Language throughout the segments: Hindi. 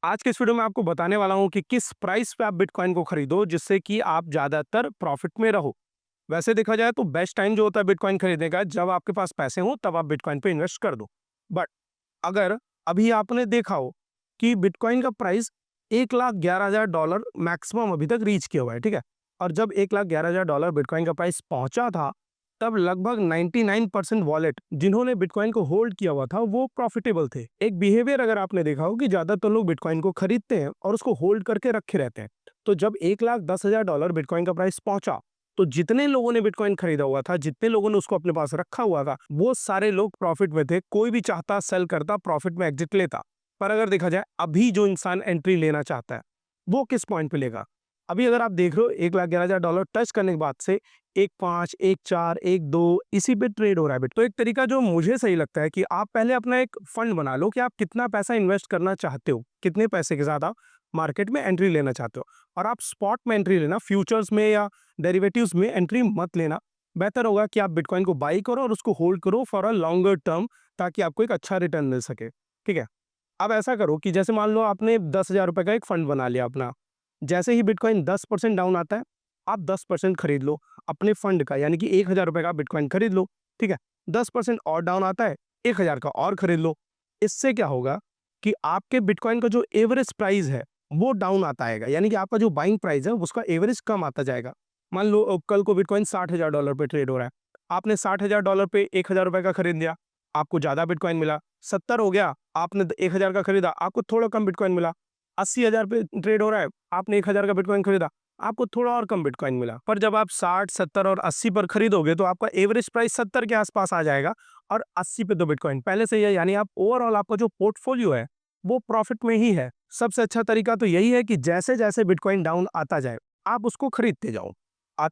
आज के इस वीडियो में आपको बताने वाला हूँ कि किस प्राइस पे आप बिटकॉइन को खरीदो जिससे कि आप ज़्यादातर प्रॉफिट में रहो। वैसे देखा जाए तो बेस्ट टाइम जो होता है बिटकॉइन खरीदने का, जब आपके पास पैसे हों तब आप बिटकॉइन पे इन्वेस्ट कर दो। बट अगर अभी आपने देखा हो कि बिटकॉइन का प्राइस 1,11,000 डॉलर मैक्सिमम अभी तक रीच किया हुआ है, ठीक है? और जब 1,11,000 डॉलर बिटकॉइन का प्राइस पहुंचा था, तब लगभग 99% वॉलेट जिन्होंने बिटकॉइन को होल्ड किया हुआ था वो प्रॉफिटेबल थे। एक बिहेवियर अगर आपने देखा हो कि ज्यादातर लोग बिटकॉइन को खरीदते हैं और उसको होल्ड करके रखे रहते हैं। तो जब 1,10,000 डॉलर बिटकॉइन का प्राइस पहुंचा, तो जितने लोगों ने बिटकॉइन खरीदा हुआ था, जितने लोगों ने उसको अपने पास रखा हुआ था, वो सारे लोग प्रॉफिट में थे। कोई भी चाहता सेल करता, प्रॉफिट में एग्जिट लेता। पर अगर देखा जाए अभी जो इंसान एंट्री लेना चाहता है, वो किस पॉइंट पे लेगा? अभी अगर आप देख रहे हो 1,11,000 डॉलर टच करने के बाद से 1.5, 1.4, 1.2 इसी पे ट्रेड हो रहा है। तो एक तरीका जो मुझे सही लगता है कि आप पहले अपना एक फंड बना लो कि आप कितना पैसा इन्वेस्ट करना चाहते हो, कितने पैसे के साथ आप मार्केट में एंट्री लेना चाहते हो। और आप स्पॉट में एंट्री लेना, फ्यूचर्स में या डेरिवेटिव्स में एंट्री मत लेना। बेहतर होगा कि आप बिटकॉइन को बाई करो और उसको होल्ड करो फॉर अ लॉन्गर टर्म, ताकि आपको एक अच्छा रिटर्न मिल सके। ठीक है? अब ऐसा करो कि जैसे मान लो आपने 10,000 रुपए का एक फंड बना लिया अपना। जैसे ही बिटकॉइन 10% डाउन आता है, आप 10% खरीद लो अपने फंड का, यानी कि 1,000 रुपए का बिटकॉइन खरीद लो। ठीक है? 10% और डाउन आता है, 1,000 का और खरीद लो। इससे क्या होगा कि आपके बिटकॉइन का जो एवरेज प्राइस है वो डाउन आता आएगा, यानी कि आपका जो बाइंग प्राइस है उसका एवरेज कम आता जाएगा। मान लो कल को बिटकॉइन 60,000 डॉलर पे ट्रेड हो रहा है, आपने 60,000 डॉलर पे 1,000 रुपए का खरीद लिया, आपको ज्यादा बिटकॉइन मिला। 70 हो गया, आपने 1,000 का खरीदा, आपको थोड़ा कम बिटकॉइन मिला। 80,000 पे ट्रेड हो रहा है, आपने 1,000 का बिटकॉइन खरीदा, आपको थोड़ा और कम बिटकॉइन मिला। पर जब आप 60, 70 और 80 पर खरीदोगे तो आपका एवरेज प्राइस 70 के आसपास आ जाएगा और 80 पे तो बिटकॉइन पहले से ही है, यानी आप ओवरऑल आपका जो पोर्टफोलियो है वो प्रॉफिट में ही है। सबसे अच्छा तरीका तो यही है कि जैसे जैसे बिटकॉइन डाउन आता जाए, आप उसको खरीदते जाओ।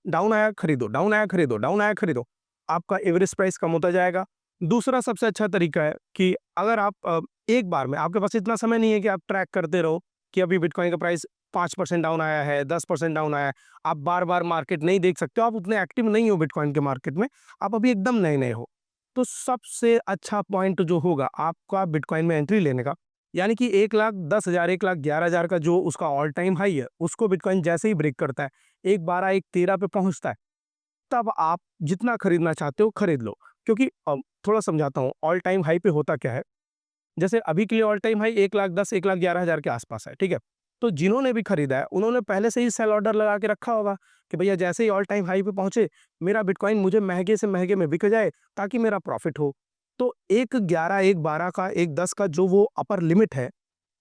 डाउन आया खरीदो, डाउन आया खरीदो, डाउन आया खरीदो। आपका एवरेज प्राइस कम होता जाएगा। दूसरा सबसे अच्छा तरीका है कि अगर आप एक बार में, आपके पास इतना समय नहीं है कि आप ट्रैक करते रहो कि अभी बिटकॉइन का प्राइस 5% डाउन आया है, 10% डाउन आया है। आप बार-बार मार्केट नहीं देख सकते हो, आप उतने एक्टिव नहीं हो बिटकॉइन के मार्केट में, आप अभी एकदम नए-नए हो। तो सबसे अच्छा पॉइंट जो होगा आपका बिटकॉइन में एंट्री लेने का, यानी कि 1,10,000, 1,11,000 का जो उसका ऑल टाइम हाई है, उसको बिटकॉइन जैसे ही ब्रेक करता है, 1,12, 1,13 पे पहुँचता है, तब आप जितना खरीदना चाहते हो खरीद लो। क्योंकि थोड़ा समझाता हूँ, ऑल टाइम हाई पे होता क्या है। जैसे अभी के लिए ऑल टाइम हाई 1,10,000, 1,11,000 के आसपास है, ठीक है? तो जिन्होंने भी खरीदा है, उन्होंने पहले से ही सेल ऑर्डर लगा के रखा होगा कि भैया जैसे ही ऑल टाइम हाई पे पहुँचे, मेरा बिटकॉइन मुझे महँगे से महँगे में बिक जाए ताकि मेरा प्रॉफ़िट हो। तो 1,11, 1,12 का, 1,10 का जो वो अपर लिमिट है,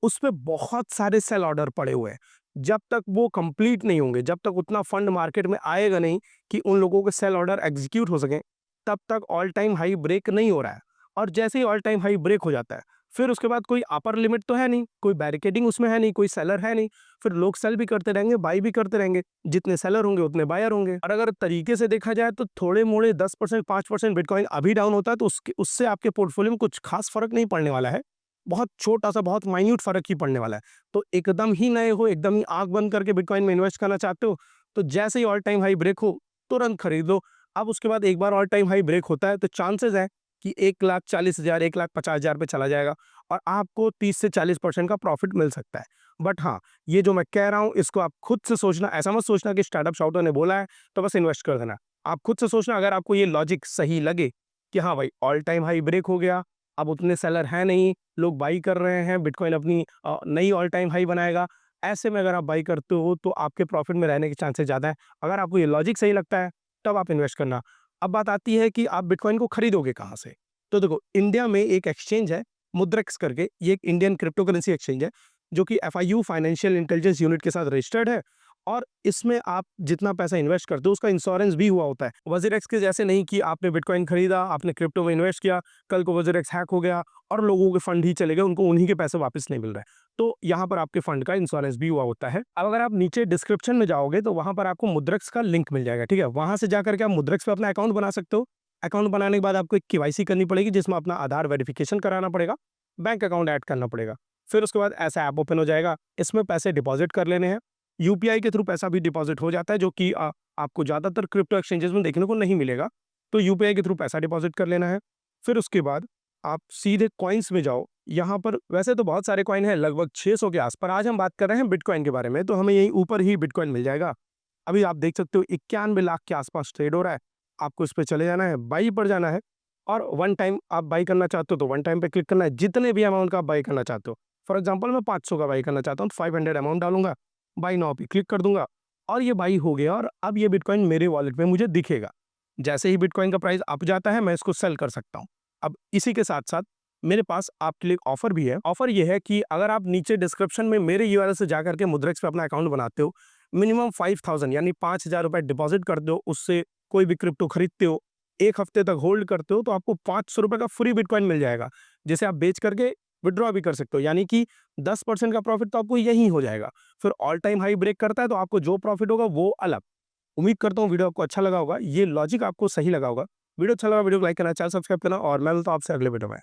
उसपे बहुत सारे सेल ऑर्डर पड़े हुए हैं। जब तक वो कंप्लीट नहीं होंगे, जब तक उतना फंड मार्केट में आएगा नहीं कि उन लोगों के सेल ऑर्डर एग्जीक्यूट हो सकें, तब तक ऑल टाइम हाई ब्रेक नहीं हो रहा है। और जैसे ही ऑल टाइम हाई ब्रेक हो जाता है, फिर उसके बाद कोई अपर लिमिट तो है नहीं, कोई बैरिकेडिंग उसमें है नहीं, कोई सेलर है नहीं। फिर लोग सेल भी करते रहेंगे, बाय भी करते रहेंगे। जितने सेलर होंगे उतने बायर होंगे। और अगर तरीके से देखा जाए तो थोड़े-मोड़े 10%, 5% बिटकॉइन अभी डाउन होता है तो उसके उससे आपके पोर्टफोलियो में कुछ खास फ़र्क नहीं पड़ने वाला है। बहुत छोटा-सा, बहुत माइन्यूट फ़र्क ही पड़ने वाला है। तो एकदम ही नए हो, एकदम ही आँख बंद करके बिटकॉइन में इन्वेस्ट करना चाहते हो, तो जैसे ही ऑल टाइम हाई ब्रेक हो, तुरंत खरीद लो। अब उसके बाद एक बार ऑल टाइम हाई ब्रेक होता है तो चांसेस है कि 1,40,000, 1,50,000 पे चला जाएगा और आपको 30 से 40% का प्रॉफ़िट मिल सकता है। बट हाँ, ये जो मैं कह रहा हूँ इसको आप खुद से सोचना, ऐसा मत सोचना कि स्टार्टअप शाउटर ने बोला है तो बस इन्वेस्ट कर देना। आप खुद से सोचना, अगर आपको ये लॉजिक सही लगे कि हाँ भाई, ऑल टाइम हाई ब्रेक हो गया, अब उतने सेलर हैं नहीं, लोग बाई कर रहे हैं, बिटकॉइन अपनी नई ऑल टाइम हाई बनाएगा। ऐसे में अगर आप बाई करते हो तो आपके प्रॉफ़िट में रहने के चांसेस ज़्यादा हैं। अगर आपको ये लॉजिक सही लगता है, तब आप इन्वेस्ट करना। अब बात आती है कि आप बिटकॉइन को खरीदोगे कहाँ से? तो देखो, इंडिया में एक एक्सचेंज है मुद्रेक्स करके, ये एक इंडियन क्रिप्टो करेंसी एक्सचेंज है, जो कि एफआईयू फाइनेंशियल इंटेलिजेंस यूनिट के साथ रजिस्टर्ड है। और इसमें आप जितना पैसा इन्वेस्ट करते हो उसका इंश्योरेंस भी हुआ होता है। वज़ीरेक्स के जैसे नहीं कि आपने बिटकॉइन खरीदा, आपने क्रिप्टो में इन्वेस्ट किया, कल को वज़ीरेक्स हैक हो गया और लोगों के फंड ही चले गए, उनको उन्हीं के पैसे वापस नहीं मिल रहे। तो यहाँ पर आपके फंड का इंश्योरेंस भी हुआ होता है। अब अगर आप नीचे डिस्क्रिप्शन में जाओगे तो वहाँ पर आपको मुद्रेक्स का लिंक मिल जाएगा, ठीक है? वहाँ से जाकर के आप मुद्रेक्स पे अपना अकाउंट बना सकते हो। अकाउंट बनाने के बाद आपको एक केवाईसी करनी पड़ेगी, जिसमें अपना आधार वेरिफिकेशन कराना पड़ेगा, बैंक अकाउंट ऐड करना पड़ेगा। फिर उसके बाद ऐसा ऐप ओपन हो जाएगा, इसमें पैसे डिपॉज़िट कर लेने हैं। यूपीआई के थ्रू पैसा भी डिपॉज़िट हो जाता है, जो कि आपको ज़्यादातर क्रिप्टो एक्सचेंजेस में देखने को नहीं मिलेगा। तो यूपीआई के थ्रू पैसा डिपॉज़िट कर लेना है। फिर उसके बाद आप सीधे कॉइन्स में जाओ, यहाँ पर वैसे तो बहुत सारे कॉइन हैं, लगभग 600 के आस, पर आज हम बात कर रहे हैं बिटकॉइन के बारे में, तो हमें यहीं ऊपर ही बिटकॉइन मिल जाएगा। अभी आप देख सकते हो 91 लाख के आसपास ट्रेड हो रहा है। आपको इस पे चले जाना है, बाई पर जाना है और वन टाइम आप बाई करना चाहते हो तो वन टाइम पे क्लिक करना है, जितने भी अमाउंट का आप बाई करना चाहते हो। फॉर एग्जांपल मैं 500 का बाई करना चाहता हूँ, 500 अमाउंट डालूंगा, बाई नाउ पे क्लिक कर दूंगा और ये बाई हो गया और अब ये बिटकॉइन मेरे वॉलेट में मुझे दिखेगा। जैसे ही बिटकॉइन का प्राइस अप जाता है, मैं इसको सेल कर सकता हूँ। अब इसी के साथ-साथ मेरे पास आपके लिए एक ऑफर भी है। ऑफर ये है कि अगर आप नीचे डिस्क्रिप्शन में मेरे यूआरएल से जाकर के मुद्रेक्स पे अपना अकाउंट बनाते हो, मिनिमम 5000 यानी 5000 रुपए डिपॉजिट करते हो, उससे कोई भी क्रिप्टो खरीदते हो, 1 हफ्ते तक होल्ड करते हो, तो आपको 500 रुपए का फ्री बिटकॉइन मिल जाएगा, जिसे आप बेच करके विथड्रॉ भी कर सकते हो। यानी कि 10% का प्रॉफिट तो आपको यहीं हो जाएगा। फिर ऑल टाइम हाई ब्रेक करता है तो आपको जो प्रॉफिट होगा वो अलग। उम्मीद करता हूँ वीडियो आपको अच्छा लगा होगा, ये लॉजिक आपको सही लगा होगा। वीडियो अच्छा लगा वीडियो को लाइक करना, चैनल सब्सक्राइब करना और मैं मिलता हूँ आपसे अगले वीडियो में।